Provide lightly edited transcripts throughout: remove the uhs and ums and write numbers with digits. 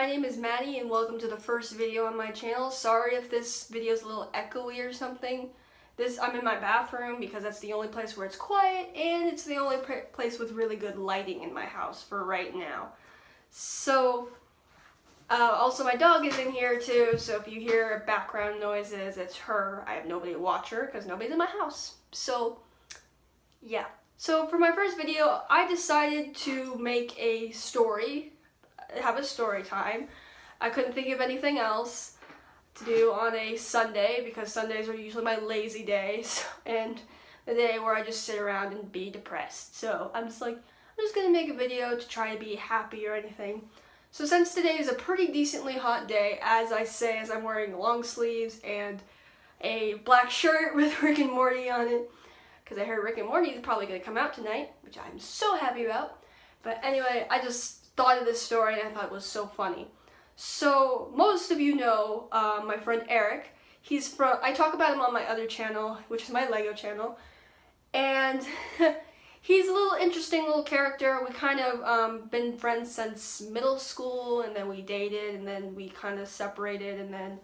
my name is Maddie and welcome to the first video on my channel. Sorry if this video is a little echoey or something. I'm in my bathroom because that's the only place where it's quiet and it's the only place with really good lighting in my house for right now. So, also my dog is in here too, so if you hear background noises, it's her. I have nobody to watch her because nobody's in my house. So, yeah. So for my first video, I decided to make a story, have a story time. I couldn't think of anything else to do on a Sunday because Sundays are usually my lazy days and the day where I just sit around and be depressed. So I'm just gonna make a video to try to be happy or anything. So since today is a pretty decently hot day, as I'm wearing long sleeves and a black shirt with Rick and Morty on it, because I heard Rick and Morty is probably going to come out tonight, which I'm so happy about. But anyway, I just thought of this story and I thought it was so funny. So most of you know my friend Eric. I talk about him on my other channel, which is my Lego channel. And he's a little interesting little character. We kind of been friends since middle school, and then we dated, and then we kind of separated, and then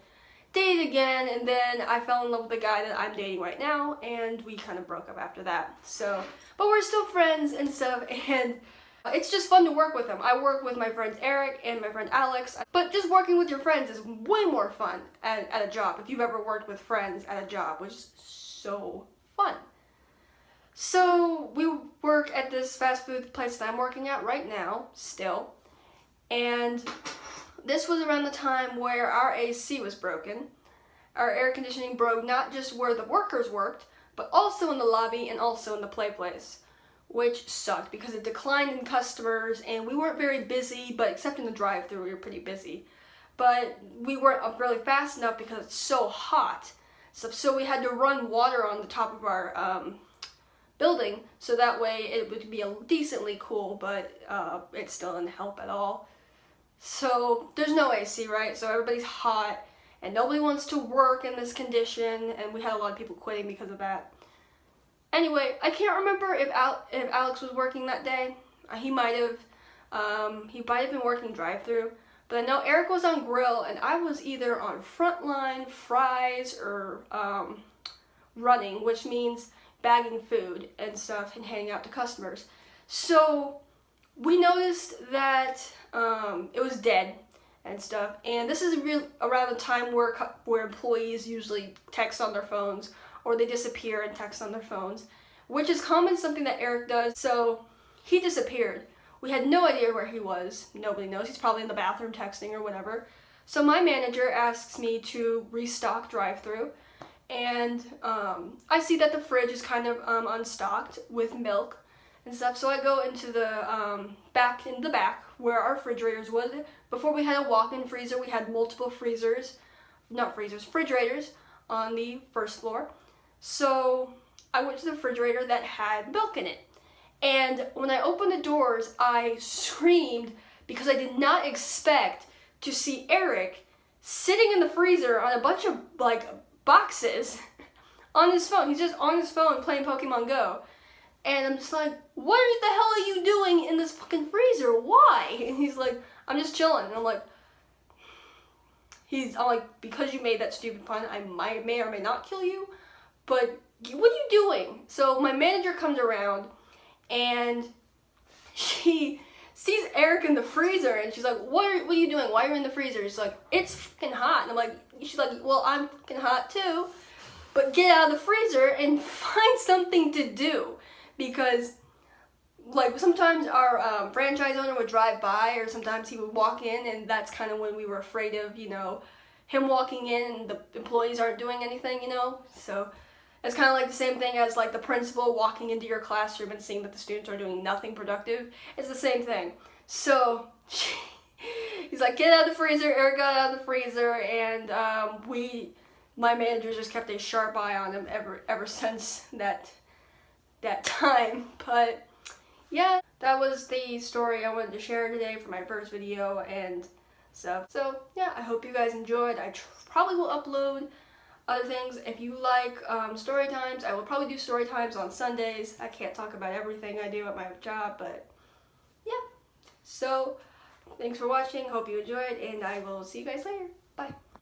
dated again, and then I fell in love with the guy that I'm dating right now, and we kind of broke up after that. So, but we're still friends and stuff, and it's just fun to work with him. I work with my friends Eric and my friend Alex, but just working with your friends is way more fun at a job, if you've ever worked with friends at a job, which is so fun. So, we work at this fast food place that I'm working at right now, still, and this was around the time where our AC was broken. Our air conditioning broke not just where the workers worked, but also in the lobby and also in the play place, which sucked because it declined in customers and we weren't very busy, but except in the drive-thru we were pretty busy. But we weren't up really fast enough because it's so hot. So we had to run water on the top of our building so that way it would be decently cool, but it still didn't help at all. So there's no AC, right? So everybody's hot and nobody wants to work in this condition, and we had a lot of people quitting because of that. Anyway, I can't remember if Alex was working that day. He might have been working drive-thru, but I know Eric was on grill and I was either on frontline, fries, or running, which means bagging food and stuff and handing out to customers. So we noticed that it was dead and stuff, and this is around the time where employees usually text on their phones or they disappear and text on their phones, which is something that Eric does. So he disappeared. We had no idea where he was. Nobody knows. He's probably in the bathroom texting or whatever. So my manager asks me to restock drive-thru, and I see that the fridge is kind of unstocked with milk and stuff, so I go into the back where our refrigerators was. Before we had a walk-in freezer, we had multiple refrigerators on the first floor. So I went to the refrigerator that had milk in it, and when I opened the doors, I screamed because I did not expect to see Eric sitting in the freezer on a bunch of boxes on his phone. He's just on his phone playing Pokemon Go. And I'm just like, what the hell are you doing in this fucking freezer? Why? And he's like, I'm just chilling. And I'm like, because you made that stupid pun, I may or may not kill you, but what are you doing? So my manager comes around and she sees Eric in the freezer and she's like, what are you doing? Why are you in the freezer? She's like, it's fucking hot. And she's like, well, I'm fucking hot too, but get out of the freezer and find something to do. Because, sometimes our franchise owner would drive by, or sometimes he would walk in, and that's kind of when we were afraid of, him walking in and the employees aren't doing anything, So, it's kind of like the same thing as, the principal walking into your classroom and seeing that the students are doing nothing productive. It's the same thing. So, he's like, get out of the freezer. Eric got out of the freezer, and my manager just kept a sharp eye on him ever since that time. But yeah, that was the story I wanted to share today for my first video and stuff. So yeah, I hope you guys enjoyed. I probably will upload other things. If you like story times, I will probably do story times on Sundays. I can't talk about everything I do at my job, but yeah. So Thanks for watching. Hope you enjoyed, and I will see you guys later. Bye.